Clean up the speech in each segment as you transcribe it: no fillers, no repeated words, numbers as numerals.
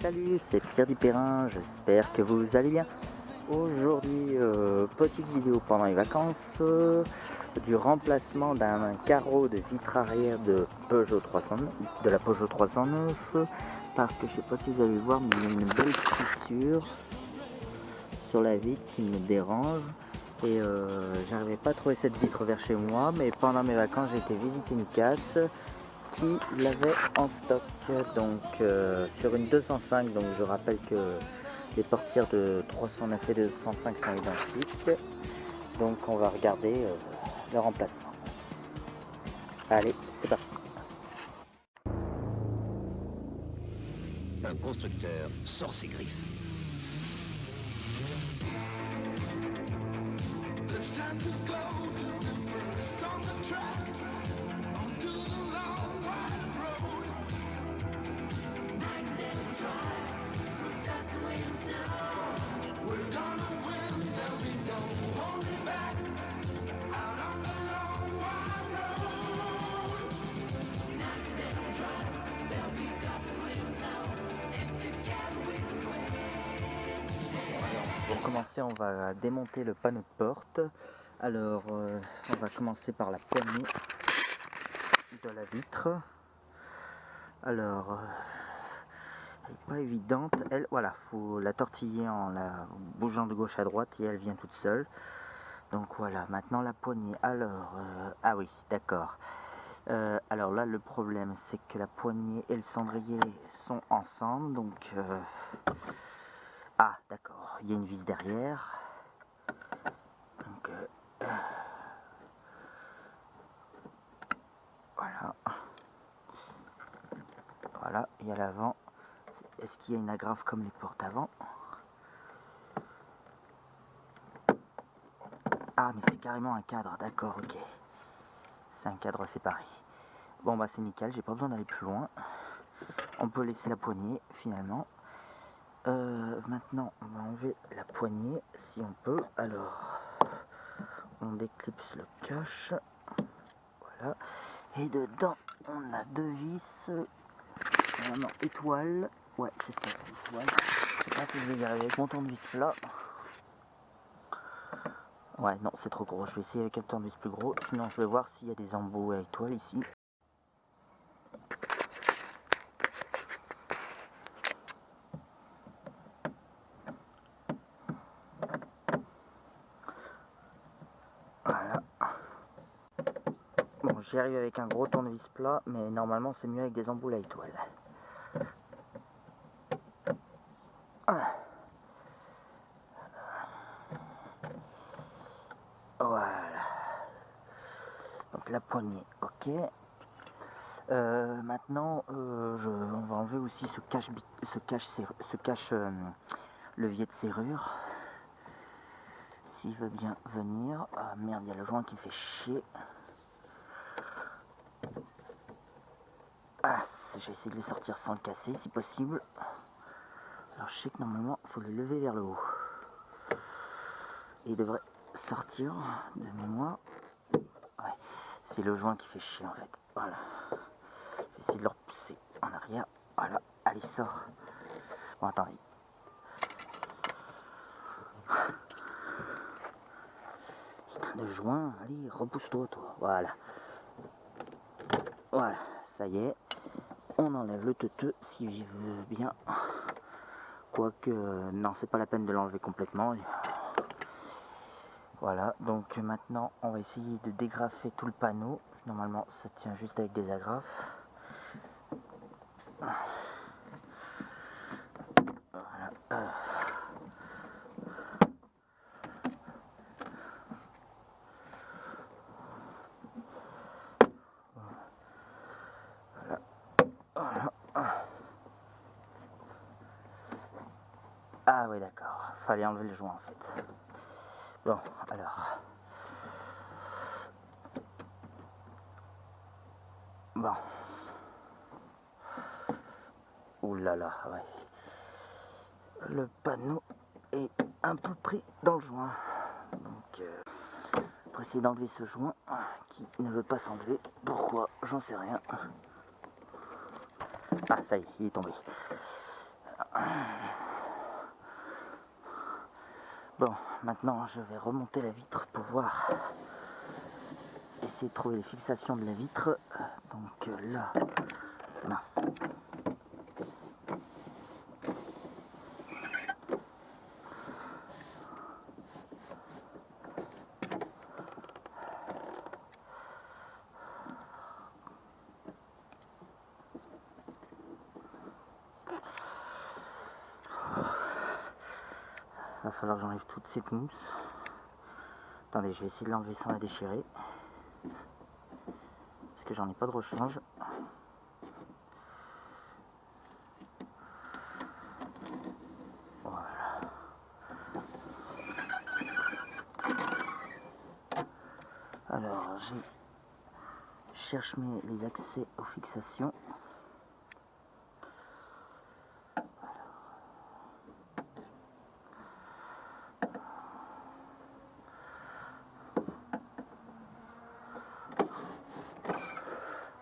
Salut, c'est Pierre Dipérin, j'espère que vous allez bien. Aujourd'hui, petite vidéo pendant les vacances du remplacement d'un carreau de vitre arrière de Peugeot 309, de la Peugeot 309, parce que je sais pas si vous allez voir, mais il y a une belle fissure sur la vitre qui me dérange et j'arrivais pas à trouver cette vitre vers chez moi, mais pendant mes vacances j'ai été visiter une casse qui l'avait en stock, donc sur une 205. Donc je rappelle que les portières de 309 et 205 sont identiques, donc on va regarder le remplacement. Allez, c'est parti. Un constructeur sort ses griffes. Pour commencer, on va démonter le panneau de porte. Alors, on va commencer par la poignée de la vitre. Alors, elle n'est pas évidente. Elle, voilà, faut la tortiller en la bougeant de gauche à droite et elle vient toute seule. Donc voilà, maintenant la poignée. Alors, ah oui, d'accord. Alors là, le problème, c'est que la poignée et le cendrier sont ensemble. Donc, ah, d'accord, il y a une vis derrière. Donc, voilà. Voilà, il y a l'avant. Est-ce qu'il y a une agrafe comme les portes avant? Ah, mais c'est carrément un cadre, d'accord, ok. C'est un cadre séparé. Bon, bah c'est nickel, j'ai pas besoin d'aller plus loin. On peut laisser la poignée, finalement. Maintenant, on va enlever la poignée, si on peut. Alors, on déclipse le cache. Voilà. Et dedans, on a deux vis. Non, étoile. Ouais, c'est ça, étoile. Je sais pas si je vais y arriver avec mon tournevis plat. Ouais, non, c'est trop gros. Je vais essayer avec un tournevis plus gros. Sinon, je vais voir s'il y a des embouts à étoile ici. Voilà. Bon, j'y arrive avec un gros tournevis plat, mais normalement, c'est mieux avec des embouts à étoile. Voilà. Donc la poignée, ok. Maintenant, on va enlever aussi ce cache levier de serrure. S'il veut bien venir. Ah merde, il y a le joint qui me fait chier. Ah, je vais essayer de les sortir sans le casser si possible. Alors je sais que normalement, il faut le lever vers le haut. Et il devrait sortir de mémoire. Ouais, c'est le joint qui fait chier en fait. Voilà. Je vais essayer de le repousser en arrière. Voilà, allez, sort. Bon, attendez. Putain de joint, allez, repousse-toi, toi. Voilà. Voilà, ça y est. On enlève le teuteux s'il veut bien. Quoique, non, c'est pas la peine de l'enlever complètement. Voilà, donc maintenant, on va essayer de dégrafer tout le panneau. Normalement, ça tient juste avec des agrafes. Voilà. Ah oui, d'accord. Fallait enlever le joint en fait. Bon, alors. Bon. Ouh là là, ouais. Le panneau est un peu pris dans le joint. Donc, pour essayer d'enlever ce joint qui ne veut pas s'enlever. Pourquoi? J'en sais rien. Ah, ça y est, il est tombé. Bon, maintenant je vais remonter la vitre pour voir, essayer de trouver les fixations de la vitre. Donc là, mince. Va falloir que j'enlève toute cette mousse. Attendez, je vais essayer de l'enlever sans la déchirer. Parce que j'en ai pas de rechange. Voilà. Alors, je cherche les accès aux fixations.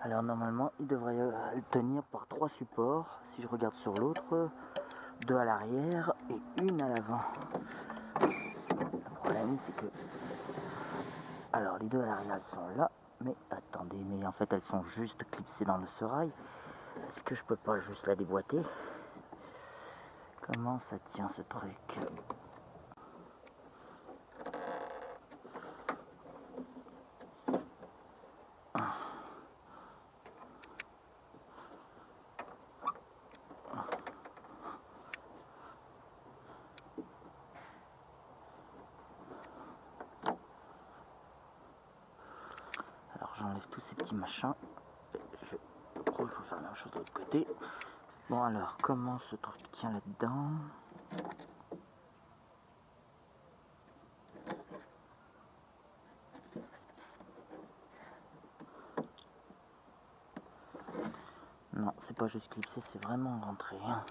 Alors normalement il devrait tenir par 3 supports, si je regarde sur l'autre, 2 à l'arrière et 1 à l'avant. Le problème c'est que, alors les 2 à l'arrière elles sont là, mais attendez, mais en fait elles sont juste clipsées dans le serail. Est-ce que je peux pas juste la déboîter? Comment ça tient ce truc? J'enlève tous ces petits machins. Je crois qu'il faut faire la même chose de l'autre côté. Bon alors, comment ce truc tient là-dedans? Non, c'est pas juste clipsé, c'est vraiment rentré. Hein.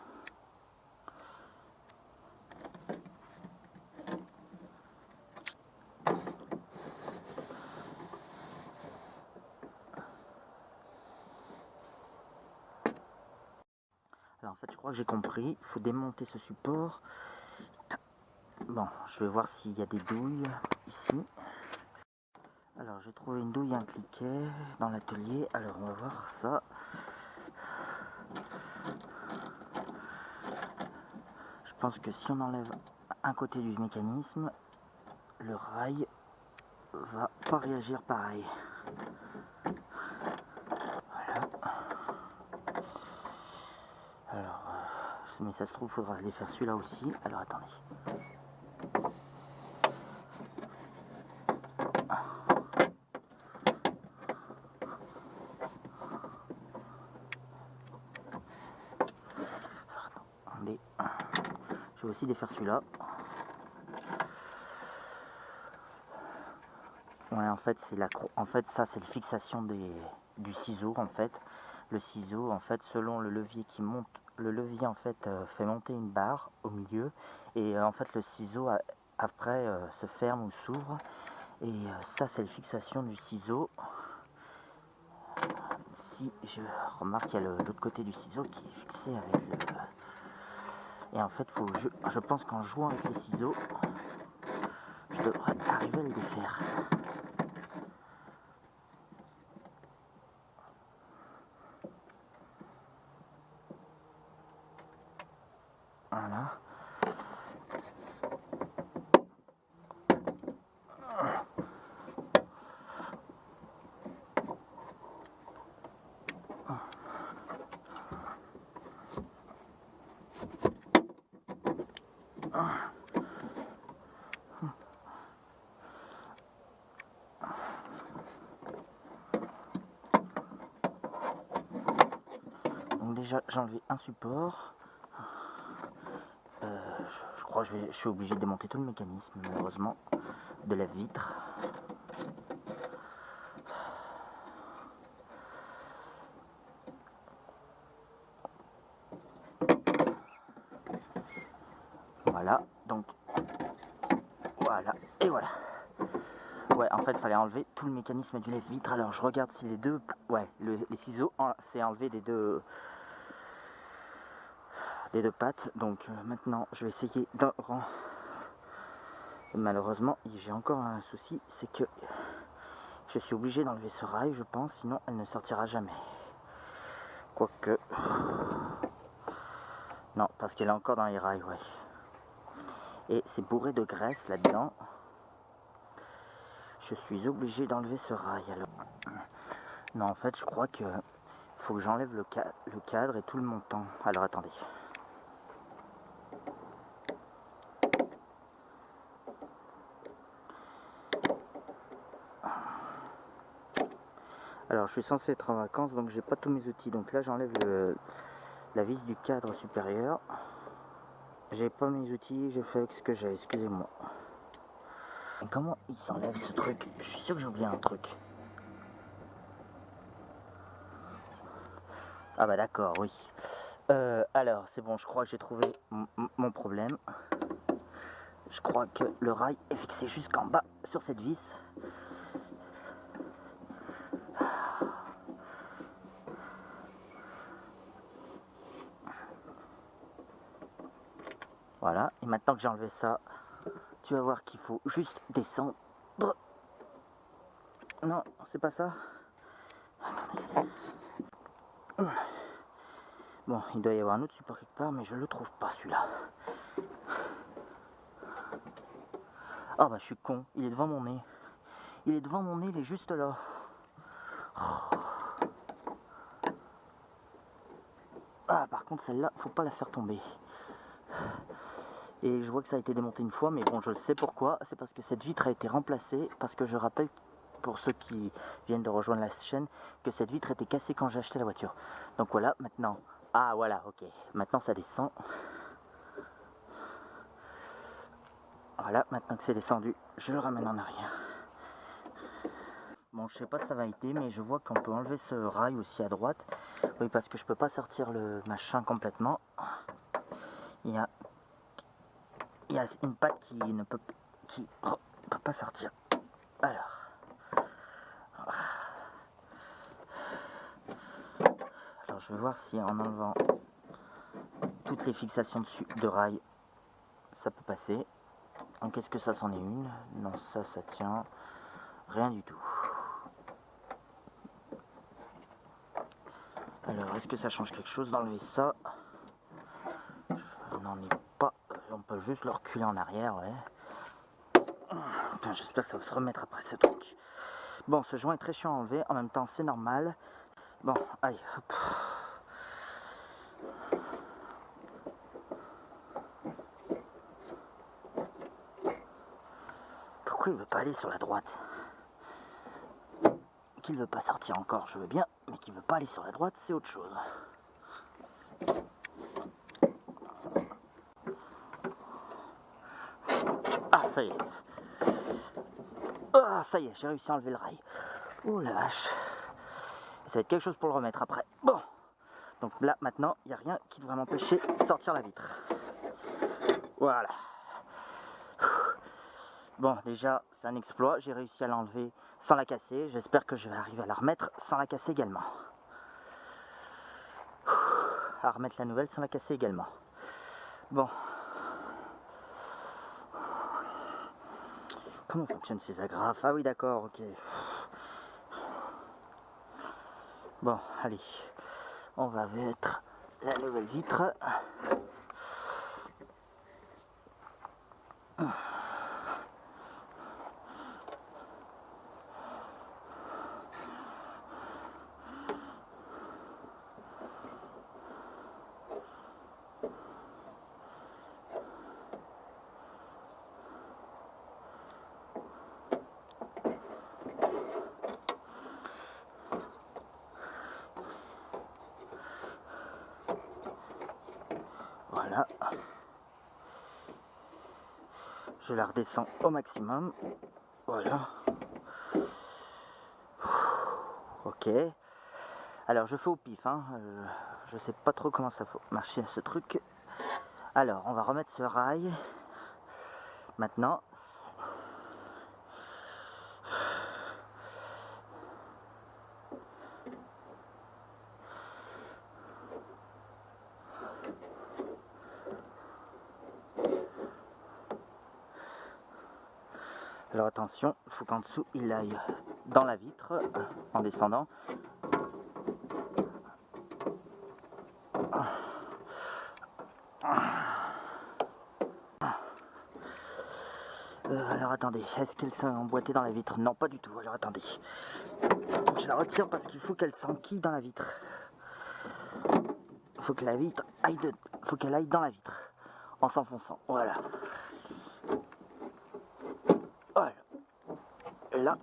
Alors en fait je crois que j'ai compris, il faut démonter ce support. Bon, je vais voir s'il y a des douilles ici. Alors j'ai trouvé une douille, un cliquet dans l'atelier, alors on va voir ça. Je pense que si on enlève un côté du mécanisme, le rail va pas réagir pareil. Voilà. Alors, mais ça se trouve, il faudra aller faire celui-là aussi. Alors attendez. Attendez. Je vais aussi défaire celui-là. Ouais, en fait, c'est ça, c'est la fixation du ciseau, en fait. Le ciseau, en fait, selon le levier qui monte, le levier, en fait, fait monter une barre au milieu. Et en fait, le ciseau, après, se ferme ou s'ouvre. Et ça, c'est la fixation du ciseau. Si je remarque qu'il y a l'autre côté du ciseau qui est fixé avec le... Et en fait, je pense qu'en jouant avec les ciseaux, je devrais arriver à le défaire. Voilà. Donc déjà j'ai enlevé un support. Je crois que je suis obligé de démonter tout le mécanisme malheureusement de la vitre. Voilà, donc voilà, et voilà. Ouais, en fait, il fallait enlever tout le mécanisme du lève-vitre. Alors, je regarde si les deux... Ouais, les ciseaux, c'est enlevé des deux des deux pattes. Donc maintenant je vais essayer de... Malheureusement j'ai encore un souci, c'est que je suis obligé d'enlever ce rail, je pense, sinon elle ne sortira jamais. Quoique... Non, parce qu'elle est encore dans les rails, ouais. Et c'est bourré de graisse là-dedans. Je suis obligé d'enlever ce rail. Alors... Non, en fait, je crois que faut que j'enlève le cadre et tout le montant. Alors, attendez. Alors, je suis censé être en vacances, donc j'ai pas tous mes outils. Donc là, j'enlève la vis du cadre supérieur. J'ai pas mes outils, je fais avec ce que j'ai, excusez-moi. Comment il s'enlève ce truc? Je suis sûr que j'ai oublié un truc. Ah bah d'accord, oui. Alors, c'est bon, je crois que j'ai trouvé mon problème. Je crois que le rail est fixé jusqu'en bas sur cette vis. Voilà, et maintenant que j'ai enlevé ça, tu vas voir qu'il faut juste descendre. Non, c'est pas ça. Attendez. Bon, il doit y avoir un autre support quelque part, mais je le trouve pas celui-là. Ah bah je suis con, il est devant mon nez. Il est devant mon nez, il est juste là. Ah par contre celle-là, faut pas la faire tomber. Et je vois que ça a été démonté une fois, mais bon, je le sais pourquoi. C'est parce que cette vitre a été remplacée, parce que je rappelle, pour ceux qui viennent de rejoindre la chaîne, que cette vitre était cassée quand j'ai acheté la voiture. Donc voilà, maintenant... Ah voilà, ok. Maintenant ça descend. Voilà, maintenant que c'est descendu, je le ramène en arrière. Bon, je sais pas si ça va aider, mais je vois qu'on peut enlever ce rail aussi à droite. Oui, parce que je peux pas sortir le machin complètement. Il y a une patte qui ne peut pas sortir. Alors. Alors je vais voir si en enlevant toutes les fixations dessus de rail, ça peut passer. Donc est-ce que ça c'en est une? Non, ça tient. Rien du tout. Alors est-ce que ça change quelque chose d'enlever ça? On n'en est pas. On peut juste le reculer en arrière, ouais. Putain, j'espère que ça va se remettre après ce truc. Bon, ce joint est très chiant à enlever. En même temps, c'est normal. Bon, allez, hop. Pourquoi il veut pas aller sur la droite? Qu'il veut pas sortir encore, je veux bien, mais qu'il veut pas aller sur la droite, c'est autre chose. Ah, ça y est. Ah, ça y est, j'ai réussi à enlever le rail. Oh la vache. Ça va être quelque chose pour le remettre après. Bon. Donc là, maintenant, il n'y a rien qui devrait m'empêcher de sortir la vitre. Voilà. Bon, déjà, c'est un exploit. J'ai réussi à l'enlever sans la casser. J'espère que je vais arriver à la remettre sans la casser également. À remettre la nouvelle sans la casser également. Bon. Comment fonctionnent ces agrafes? Ah oui, d'accord, ok. Bon, allez. On va mettre la nouvelle vitre. Voilà. Je la redescends au maximum. Voilà. Ok. Alors je fais au pif, hein. Je sais pas trop comment ça faut marcher ce truc. Alors on va remettre ce rail. Maintenant. Alors attention, il faut qu'en dessous il aille dans la vitre en descendant. Alors attendez, est-ce qu'elles sont emboîtées dans la vitre? Non, pas du tout. Alors attendez, je la retire parce qu'il faut qu'elle s'enquille dans la vitre. Il faut que la vitre aille faut qu'elle aille dans la vitre en s'enfonçant. Voilà. Voilà. Là,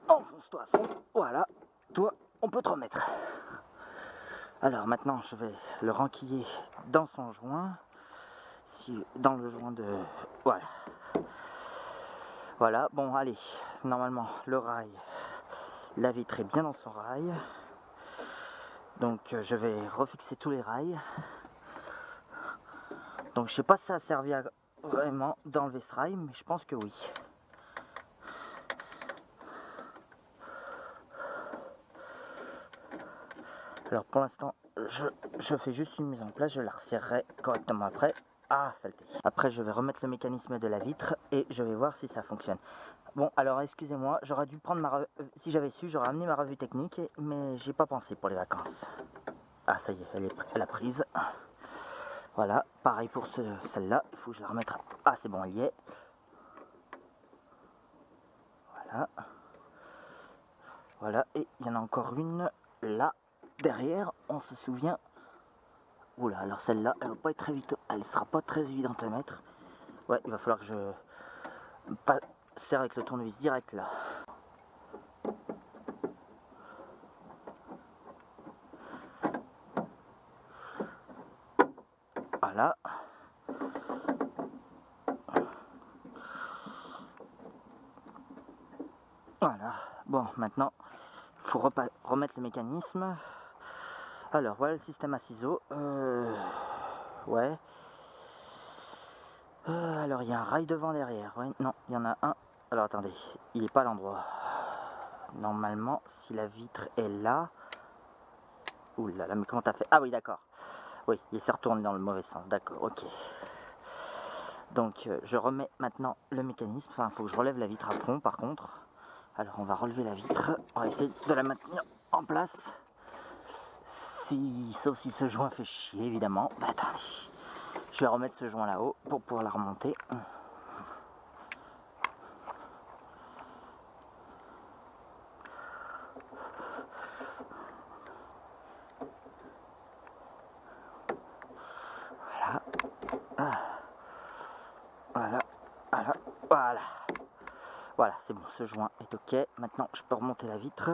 enfonce-toi à fond. Voilà. Toi, on peut te remettre. Alors maintenant, je vais le renquiller dans son joint. Dans le joint de... Voilà. Voilà. Bon, allez. Normalement, le rail, la vitre est bien dans son rail. Donc, je vais refixer tous les rails. Donc, je sais pas si ça a servi vraiment d'enlever ce rail, mais je pense que oui. Alors pour l'instant, je fais juste une mise en place, je la resserrerai correctement après. Ah, saleté. Après, je vais remettre le mécanisme de la vitre et je vais voir si ça fonctionne. Bon, alors excusez-moi, j'aurais dû prendre si j'avais su, j'aurais amené ma revue technique, mais j'ai pas pensé pour les vacances. Ah, ça y est, elle a prise. Voilà, pareil pour celle-là, il faut que je la remette. Ah, c'est bon, elle y est. Voilà. Voilà, et il y en a encore une là. Derrière, on se souvient. Oula, alors celle-là, elle va pas être très vite. Elle sera pas très évidente à mettre. Ouais, il va falloir que je serre avec le tournevis direct là. Voilà. Voilà. Bon, maintenant, il faut remettre le mécanisme. Alors, voilà le système à ciseaux. Ouais. Alors, il y a un rail devant, derrière. Ouais, non, il y en a un. Alors, attendez, il n'est pas à l'endroit. Normalement, si la vitre est là... Ouh là là, mais comment t'as fait? Ah oui, d'accord. Oui, il s'est retourné dans le mauvais sens. D'accord, ok. Donc, je remets maintenant le mécanisme. Enfin, il faut que je relève la vitre à fond, par contre. Alors, on va relever la vitre. On va essayer de la maintenir en place. Sauf si ce joint fait chier, évidemment. Bah, attendez. Je vais remettre ce joint là-haut pour pouvoir la remonter. Voilà. Voilà. Voilà. Voilà. Voilà, c'est bon, ce joint est ok. Maintenant, je peux remonter la vitre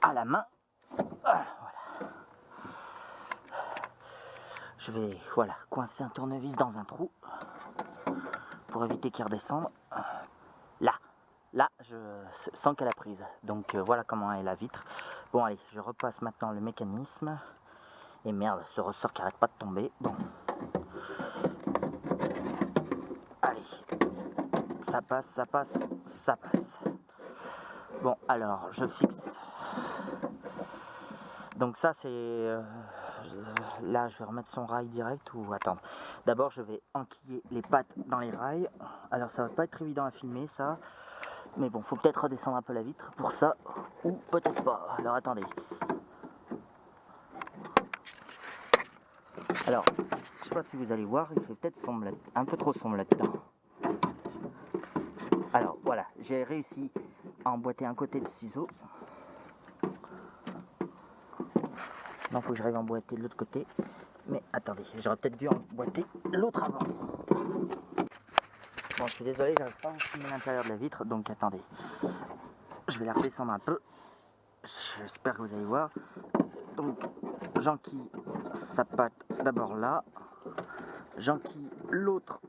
à la main. Voilà. Je vais, voilà, coincer un tournevis dans un trou pour éviter qu'il redescende. Là, je sens qu'elle a prise. Donc voilà comment est la vitre. Bon, allez, je repasse maintenant le mécanisme. Et merde, ce ressort qui arrête pas de tomber. Bon. Allez. Ça passe, ça passe, ça passe. Bon, alors, je fixe. Donc ça, c'est... là, je vais remettre son rail direct ou... Attends. D'abord, je vais enquiller les pattes dans les rails. Alors, ça va pas être évident à filmer, ça. Mais bon, faut peut-être redescendre un peu la vitre pour ça. Ou peut-être pas. Alors, attendez. Alors, je sais pas si vous allez voir, il fait peut-être sombre, un peu trop sombre là-dedans. Alors, voilà, j'ai réussi à emboîter un côté de ciseau. Non, faut que j'arrive à emboîter de l'autre côté. Mais attendez, j'aurais peut-être dû emboîter l'autre avant. Bon, je suis désolé, j'arrive pas à filmer l'intérieur de la vitre, donc attendez. Je vais la redescendre un peu. J'espère que vous allez voir. Donc, j'enquille sa patte d'abord là. J'enquille l'autre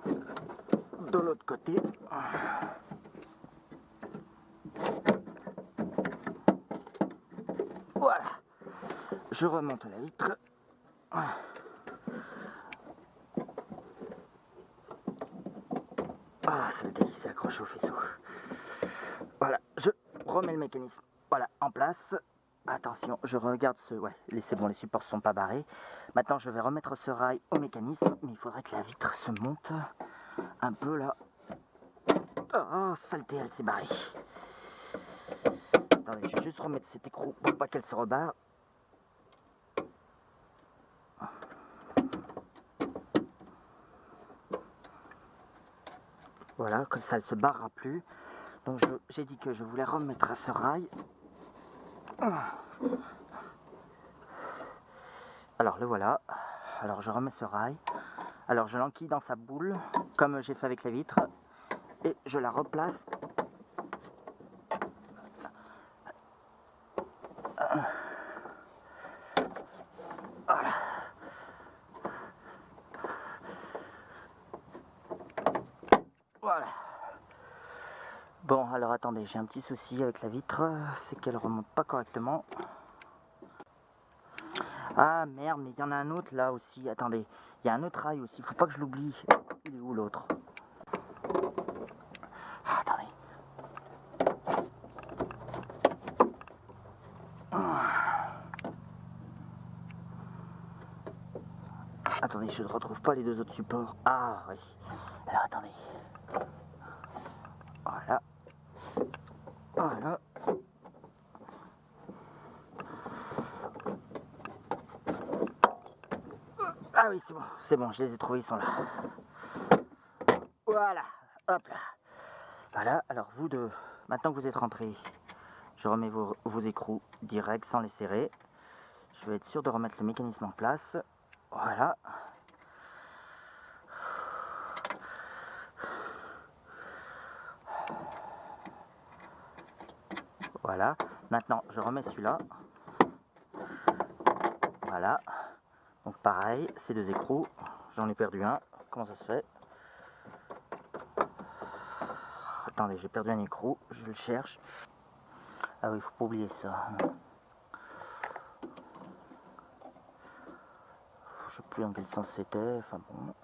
de l'autre côté. Voilà. Je remonte la vitre. Ah, il s'est accroché au faisceau. Voilà, je remets le mécanisme. Voilà, en place. attention, je regarde ce... Ouais, c'est bon, les supports ne sont pas barrés. Maintenant, je vais remettre ce rail au mécanisme, mais il faudrait que la vitre se monte un peu là. Oh, saleté, elle s'est barrée. Attendez, je vais juste remettre cet écrou pour pas qu'elle se rebarre. Voilà, comme ça elle se barrera plus. Donc j'ai dit que je voulais remettre à ce rail. Alors le voilà. Alors je remets ce rail. Alors je l'enquille dans sa boule, comme j'ai fait avec la vitre. Et je la replace. Voilà. Voilà. Bon, alors attendez, j'ai un petit souci avec la vitre, c'est qu'elle remonte pas correctement. Ah merde, mais il y en a un autre là aussi, attendez, il y a un autre rail aussi, faut pas que je l'oublie. Il est où l'autre? Ah, attendez. Attendez, je ne retrouve pas les deux autres supports. Ah oui, alors attendez. Voilà. Voilà. Ah oui, c'est bon, je les ai trouvés, ils sont là. Voilà, hop là. Voilà, alors vous deux, maintenant que vous êtes rentrés, je remets vos écrous direct sans les serrer. Je vais être sûr de remettre le mécanisme en place. Voilà. Voilà. Maintenant, je remets celui-là. Voilà. Donc pareil, ces deux écrous, j'en ai perdu un. Comment ça se fait? Attendez, j'ai perdu un écrou, je le cherche. Ah oui, faut pas oublier ça. Je sais plus dans quel sens c'était, enfin bon.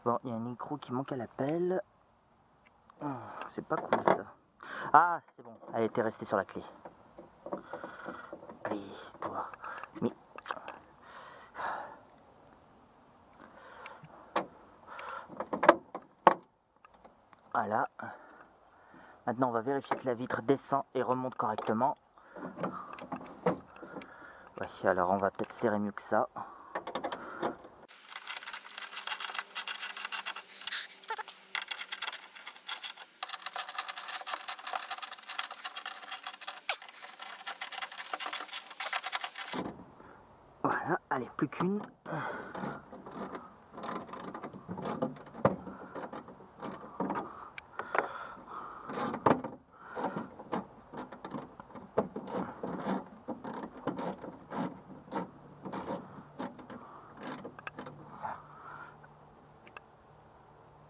Bon, il y a un écrou qui manque à l'appel. C'est pas cool ça. Ah, c'est bon, elle était restée sur la clé. Allez, toi. Mais... Voilà. Maintenant, on va vérifier que la vitre descend et remonte correctement. Ouais, alors on va peut-être serrer mieux que ça. Voilà, allez, plus qu'une.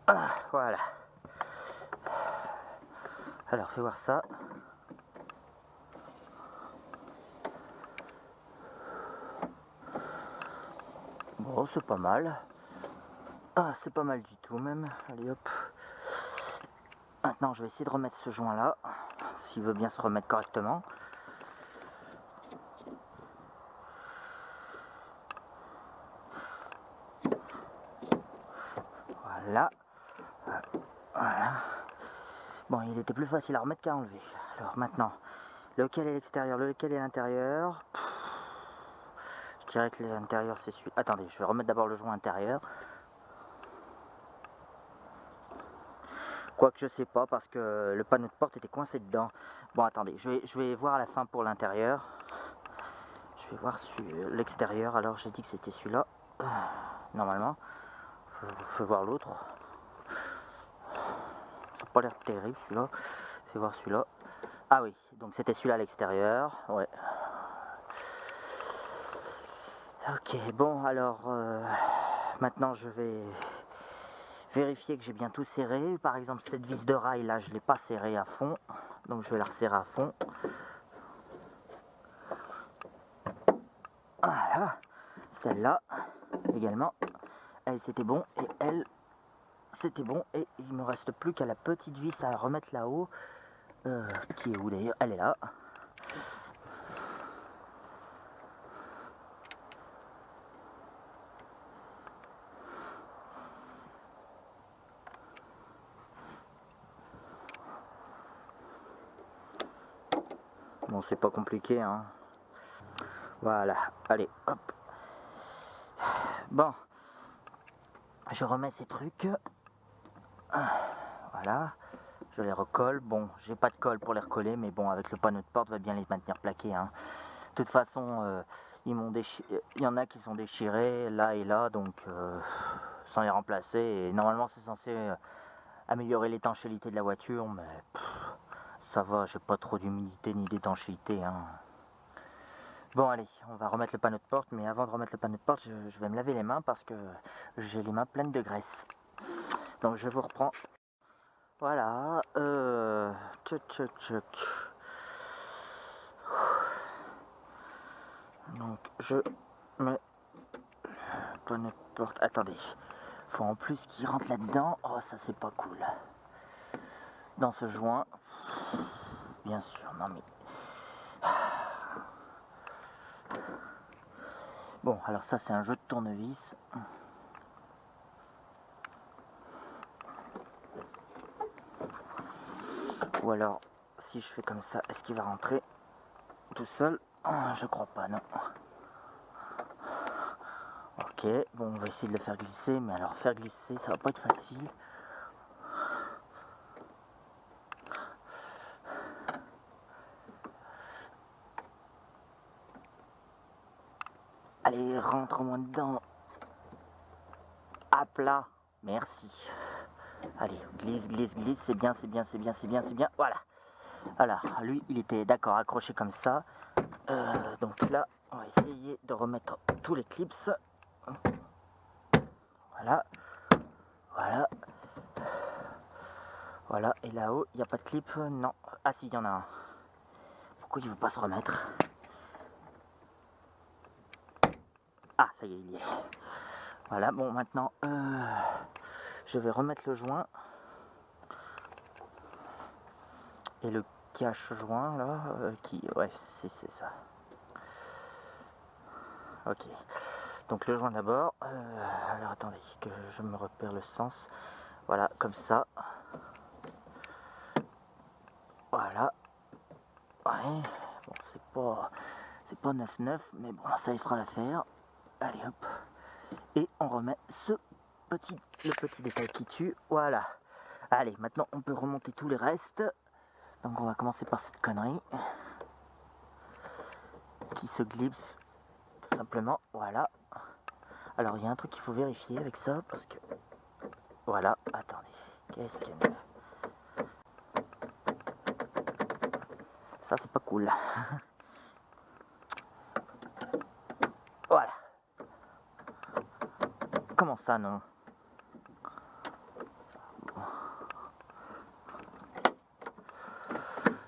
Ah, voilà. Alors, fais voir ça. Bon, c'est pas mal. Ah, c'est pas mal du tout même. Allez hop. Maintenant, je vais essayer de remettre ce joint là, s'il veut bien se remettre correctement. Voilà. Voilà. Bon, il était plus facile à remettre qu'à enlever. Alors maintenant, lequel est l'extérieur, lequel est l'intérieur? Je dirais que l'intérieur c'est celui... Attendez, je vais remettre d'abord le joint intérieur. Quoique je sais pas parce que le panneau de porte était coincé dedans. Bon, attendez, je vais voir à la fin pour l'intérieur. Je vais voir l'extérieur. Alors j'ai dit que c'était celui-là. Normalement. Faut voir l'autre. Ça n'a pas l'air terrible celui-là. Fais voir celui-là. Ah oui, donc c'était celui-là à l'extérieur. Ouais. Ok, bon alors maintenant je vais vérifier que j'ai bien tout serré. Par exemple cette vis de rail là je ne l'ai pas serrée à fond. Donc je vais la resserrer à fond. Voilà. Celle-là également. Elle c'était bon et elle c'était bon. Et il me reste plus qu'à la petite vis à remettre là-haut. Qui est où d'ailleurs? Elle est là. Bon, c'est pas compliqué, hein. Voilà, allez, hop. Bon, je remets ces trucs. Voilà, je les recolle. Bon, j'ai pas de colle pour les recoller, mais bon, avec le panneau de porte, va bien les maintenir plaqués, hein. De toute façon, il y en a qui sont déchirés là et là, donc sans les remplacer. Et normalement, c'est censé améliorer l'étanchéité de la voiture, mais ça va, j'ai pas trop d'humidité ni d'étanchéité, hein. Bon, allez, on va remettre le panneau de porte, mais avant de remettre le panneau de porte, je vais me laver les mains parce que j'ai les mains pleines de graisse. Donc je vous reprends. Voilà, tchouk. Donc je mets le panneau de porte. Attendez, faut en plus qu'il rentre là-dedans. Oh, ça c'est pas cool. Dans ce joint, bien sûr, non mais... Bon, alors ça c'est un jeu de tournevis. Ou alors, si je fais comme ça, est-ce qu'il va rentrer tout seul? Je crois pas, non. Ok, bon, on va essayer de le faire glisser, mais alors faire glisser, ça va pas être facile. Allez, rentre-moi dedans. À plat, merci. Allez, glisse, c'est bien. Voilà. Alors, lui, il était d'accord, accroché comme ça. Donc là, on va essayer de remettre tous les clips. Voilà, et là-haut, il n'y a pas de clip? Non. Ah si, il y en a un. Pourquoi il ne veut pas se remettre? Ah, ça y est, il y est. Voilà, bon, maintenant, je vais remettre le joint. Et le cache-joint, là, ouais, c'est ça. Ok. Donc le joint d'abord. Alors attendez, que je me repère le sens. Voilà, comme ça. Voilà. Ouais. Bon, c'est pas 9-9, mais bon, ça y fera l'affaire. Allez, hop. Et on remet le petit détail qui tue. Voilà. Allez, maintenant on peut remonter tous les restes. Donc on va commencer par cette connerie. Qui se glisse, tout simplement. Voilà. Alors il y a un truc qu'il faut vérifier avec ça, parce que... Voilà, attendez. Qu'est-ce qu'il y a neuf? Ça c'est pas cool. Voilà. Comment ça, non?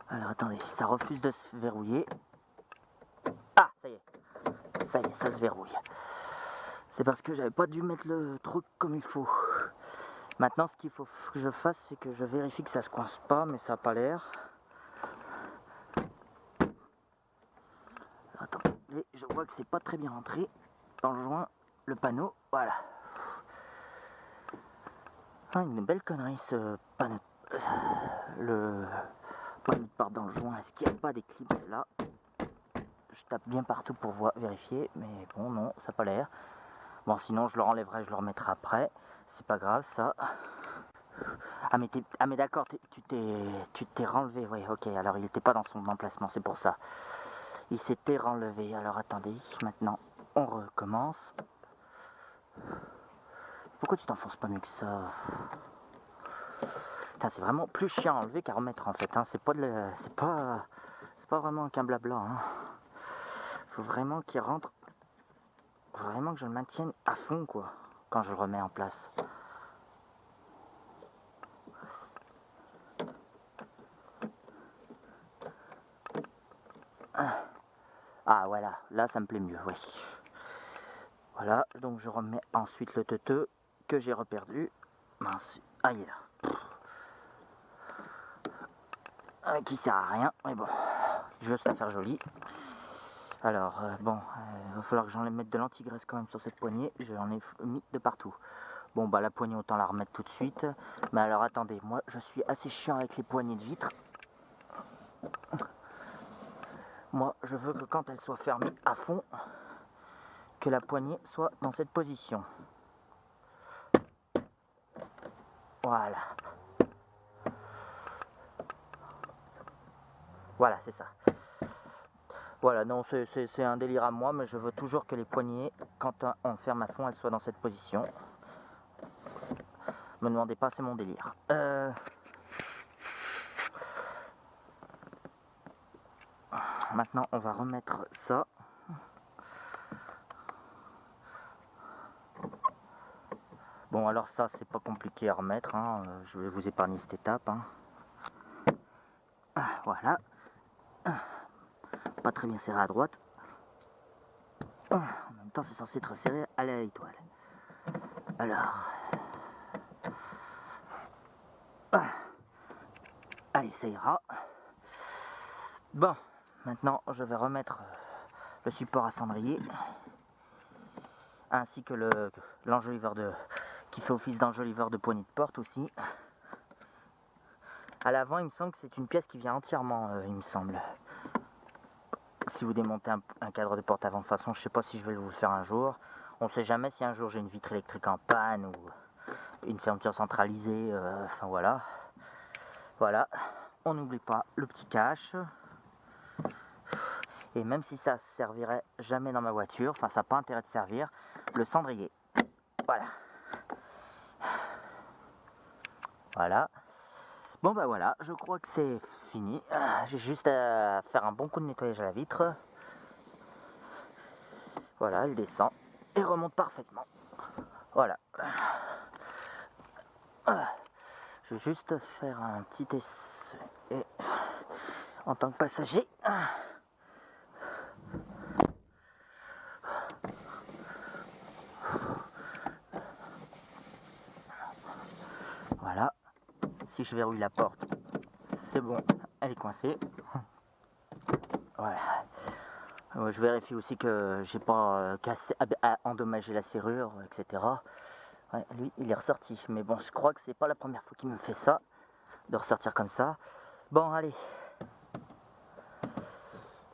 Alors attendez, ça refuse de se verrouiller. Ah, ça y est, ça se verrouille. C'est parce que j'avais pas dû mettre le truc comme il faut. Maintenant, ce qu'il faut que je fasse, c'est que je vérifie que ça se coince pas, mais ça a pas l'air. Attendez, je vois que c'est pas très bien rentré dans le joint, le panneau, voilà. Ah, une belle connerie ce panneau. Le panneau de porte dans le joint. Est-ce qu'il n'y a pas des clips là? Je tape bien partout pour vérifier, mais bon, non, ça n'a pas l'air. Bon, sinon, je le enlèverai, je le remettrai après. C'est pas grave, ça. Ah, mais d'accord, tu t'es renlevé, oui, ok. Alors, il n'était pas dans son emplacement, c'est pour ça. Il s'était renlevé. Alors, attendez, maintenant, on recommence. Pourquoi tu t'enfonces pas mieux que ça? C'est vraiment plus chiant à enlever qu'à remettre, en fait. Hein. C'est pas vraiment qu'un blabla. Hein. Faut vraiment qu'il rentre. Faut vraiment que je le maintienne à fond, quoi, quand je le remets en place. Ah, voilà, là, ça me plaît mieux, oui. Voilà, donc je remets ensuite le teuteux que j'ai reperdu. Mince, ah, il est là. qui sert à rien, mais bon, juste à faire joli. Alors, bon, il va falloir que j'en mette de l'anti-graisse quand même sur cette poignée, j'en ai mis de partout. Bon, bah la poignée, autant la remettre tout de suite. Mais alors, attendez, moi, je suis assez chiant avec les poignées de vitre. Moi, je veux que quand elle soit fermée à fond, que la poignée soit dans cette position. Voilà. Voilà, c'est ça. Voilà, non, c'est un délire à moi, mais je veux toujours que les poignées, quand on ferme à fond, elles soient dans cette position. Me demandez pas, c'est mon délire. Maintenant, on va remettre ça. Bon, alors ça, c'est pas compliqué à remettre, hein. Je vais vous épargner cette étape. Hein. Voilà. Pas très bien serré à droite. En même temps, c'est censé être serré à l'étoile. Alors. Allez, ça ira. Bon, maintenant, je vais remettre le support à cendrier. Ainsi que l'enjoliveur qui fait office d'enjoliveur de poignée de porte aussi. À l'avant, il me semble que c'est une pièce qui vient entièrement, il me semble. Si vous démontez un cadre de porte avant, de toute façon, je sais pas si je vais vous le faire un jour. On sait jamais si un jour j'ai une vitre électrique en panne ou une fermeture centralisée, enfin voilà. Voilà, on n'oublie pas le petit cache. Et même si ça servirait jamais dans ma voiture, enfin ça n'a pas intérêt de servir, le cendrier. Voilà. Voilà. Bon bah voilà, je crois que c'est fini. J'ai juste à faire un bon coup de nettoyage à la vitre. Voilà, elle descend et remonte parfaitement. Voilà. Je vais juste faire un petit essai en tant que passager. Voilà. Si je verrouille la porte, c'est bon, elle est coincée. Voilà. Je vérifie aussi que j'ai pas endommagé la serrure, etc. Ouais, lui, il est ressorti. Mais bon, je crois que c'est pas la première fois qu'il me fait ça, de ressortir comme ça. Bon, allez.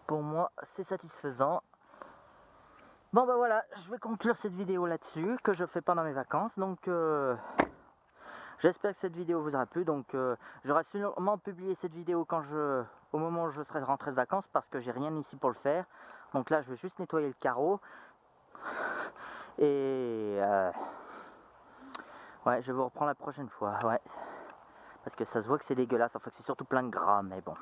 Pour moi, c'est satisfaisant. Bon, bah voilà, je vais conclure cette vidéo là-dessus, que je fais pendant mes vacances. Donc, j'espère que cette vidéo vous aura plu. Donc, j'aurai sûrement publié cette vidéo au moment où je serai rentré de vacances, parce que j'ai rien ici pour le faire. Donc là, je vais juste nettoyer le carreau. Et ouais, je vous reprends la prochaine fois. Ouais, parce que ça se voit que c'est dégueulasse. Enfin, que c'est surtout plein de gras, mais bon.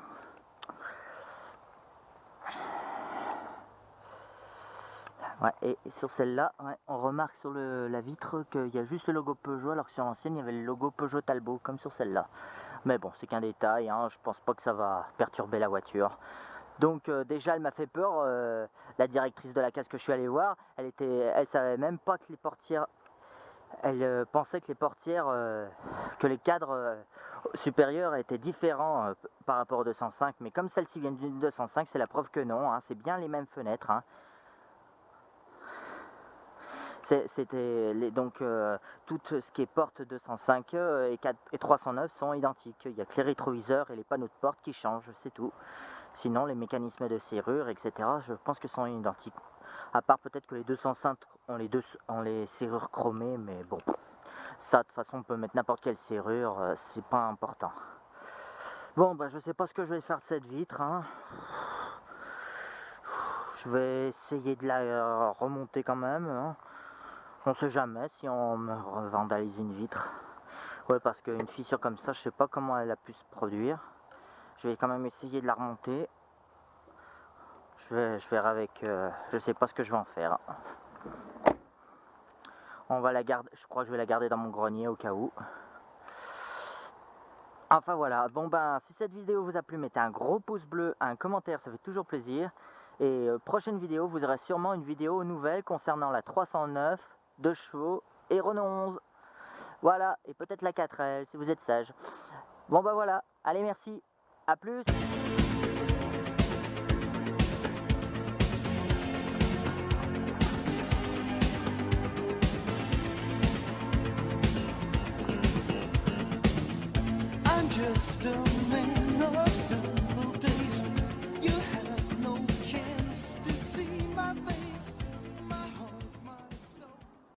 Ouais, et sur celle-là, ouais, on remarque sur la vitre qu'il y a juste le logo Peugeot, alors que sur l'ancienne, il y avait le logo Peugeot Talbot, comme sur celle-là. Mais bon, c'est qu'un détail, hein, je pense pas que ça va perturber la voiture. Donc déjà, elle m'a fait peur, la directrice de la case que je suis allé voir, elle savait même pas que les portières, elle pensait que les portières, que les cadres supérieurs étaient différents par rapport au 205, mais comme celle-ci vient du 205, c'est la preuve que non, hein, c'est bien les mêmes fenêtres. Hein. Donc tout ce qui est porte 205 et 309 sont identiques. Il n'y a que les rétroviseurs et les panneaux de porte qui changent, c'est tout. Sinon les mécanismes de serrure, etc. je pense que sont identiques. À part peut-être que les 205 ont les serrures chromées, mais bon. Ça de toute façon on peut mettre n'importe quelle serrure, c'est pas important. Bon bah je sais pas ce que je vais faire de cette vitre. Hein. Je vais essayer de la remonter quand même. Hein. On sait jamais si on me vandalise une vitre. Ouais, parce qu'une fissure comme ça, je sais pas comment elle a pu se produire. Je vais quand même essayer de la remonter. Je verrai avec... je sais pas ce que je vais en faire. On va la garder, je crois que je vais la garder dans mon grenier au cas où. Enfin voilà, bon ben, si cette vidéo vous a plu, mettez un gros pouce bleu, un commentaire, ça fait toujours plaisir. Et prochaine vidéo, vous aurez sûrement une vidéo nouvelle concernant la 309, 2 chevaux et Renault 11. Voilà, et peut-être la 4L si vous êtes sage. Bon bah voilà, allez merci. A plus.